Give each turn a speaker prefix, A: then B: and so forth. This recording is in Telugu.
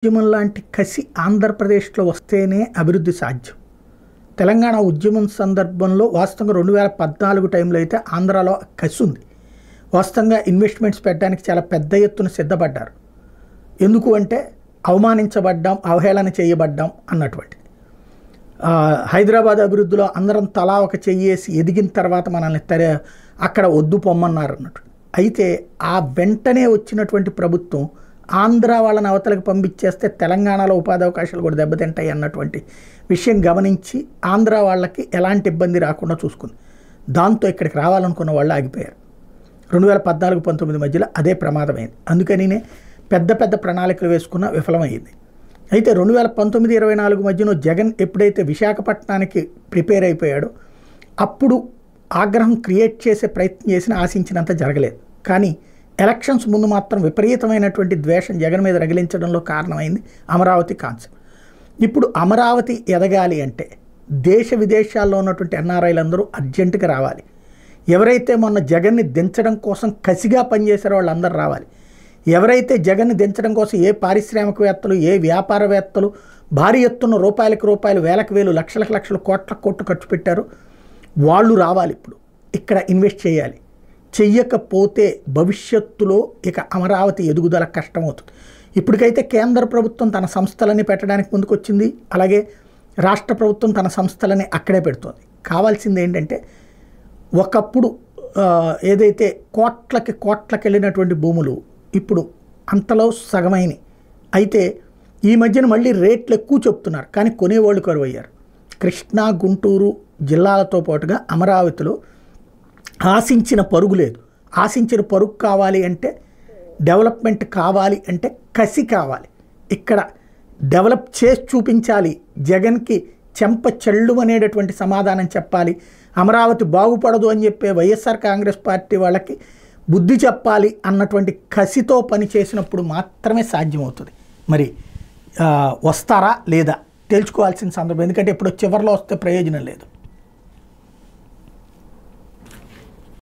A: ఉద్యమం లాంటి కసి ఆంధ్రప్రదేశ్లో వస్తేనే అభివృద్ధి సాధ్యం. తెలంగాణ ఉద్యమం సందర్భంలో వాస్తవంగా 2014 టైంలో అయితే ఆంధ్రాలో కసి ఉంది. వాస్తవంగా ఇన్వెస్ట్మెంట్స్ పెట్టడానికి చాలా పెద్ద ఎత్తున సిద్ధపడ్డారు. ఎందుకు అంటే అవమానించబడ్డాం, అవహేళన చేయబడ్డాం అన్నటువంటి. హైదరాబాద్ అభివృద్ధిలో అందరం తలా ఒక చెయ్యేసి ఎదిగిన తర్వాత మనల్ని అక్కడ వద్దు పొమ్మన్నారు అన్నట్టు. అయితే ఆ వెంటనే వచ్చినటువంటి ప్రభుత్వం ఆంధ్ర వాళ్ళని అవతలకు పంపించేస్తే తెలంగాణలో ఉపాధి అవకాశాలు కూడా దెబ్బతింటాయి అన్నటువంటి విషయం గమనించి ఆంధ్ర వాళ్ళకి ఎలాంటి ఇబ్బంది రాకుండా చూసుకుంది. దాంతో ఇక్కడికి రావాలనుకున్న వాళ్ళు ఆగిపోయారు. 2014-19 మధ్యలో అదే ప్రమాదమైంది. అందుకనినే పెద్ద పెద్ద ప్రణాళికలు వేసుకున్న విఫలమైంది. అయితే 2019-24 మధ్యలో జగన్ ఎప్పుడైతే విశాఖపట్నానికి ప్రిపేర్ అయిపోయాడో అప్పుడు ఆగ్రహం క్రియేట్ చేసే ప్రయత్నం చేసినా ఆశించినంత జరగలేదు. కానీ ఎలక్షన్స్ ముందు మాత్రం విపరీతమైనటువంటి ద్వేషం జగన్ మీద రగిలించడంలో కారణమైంది అమరావతి కాన్సెప్ట్. ఇప్పుడు అమరావతి ఎదగాలి అంటే దేశ విదేశాల్లో ఉన్నటువంటి ఎన్ఆర్ఐలందరూ అర్జెంటుగా రావాలి. ఎవరైతే మొన్న జగన్ని దించడం కోసం కసిగా పనిచేశారో వాళ్ళందరూ రావాలి. ఎవరైతే జగన్ని దించడం కోసం ఏ పారిశ్రామికవేత్తలు, ఏ వ్యాపారవేత్తలు భారీ ఎత్తున రూపాయలు, వేలకు వేలు, లక్షలు, కోట్లు ఖర్చు పెట్టారు వాళ్ళు రావాలి. ఇప్పుడు ఇక్కడ ఇన్వెస్ట్ చేయాలి. చెయ్యకపోతే భవిష్యత్తులో ఇక అమరావతి ఎదుగుదల కష్టమవుతుంది. ఇప్పటికైతే కేంద్ర ప్రభుత్వం తన సంస్థలని పెట్టడానికి ముందుకొచ్చింది. అలాగే రాష్ట్ర ప్రభుత్వం తన సంస్థలని అక్కడే పెడుతుంది. కావాల్సింది ఏంటంటే ఒకప్పుడు ఏదైతే కోట్లకి వెళ్ళినటువంటి భూములు ఇప్పుడు అంతలో సగమైనవి. అయితే ఈ మధ్యన మళ్ళీ రేట్లు ఎక్కువ చెప్తున్నారు, కానీ కొనేవాళ్ళు కరువయ్యారు. కృష్ణా, గుంటూరు జిల్లాలతో పాటుగా అమరావతిలో ఆశించిన పరుగు లేదు. ఆశించిన పరుగు కావాలి అంటే, డెవలప్మెంట్ కావాలి అంటే కసి కావాలి. ఇక్కడ డెవలప్ చేసి చూపించాలి. జగన్కి చెంప చెళ్ళు అనేటటువంటి సమాధానం చెప్పాలి. అమరావతి బాగుపడదు అని చెప్పే వైఎస్ఆర్ కాంగ్రెస్ పార్టీ వాళ్ళకి బుద్ధి చెప్పాలి అన్నటువంటి కసితో పని చేసినప్పుడు మాత్రమే సాధ్యమవుతుంది. మరి వస్తారా లేదా తెలుసుకోవాల్సిన సందర్భం. ఎందుకంటే ఇప్పుడు చివరిలో వస్తే ప్రయోజనం లేదు.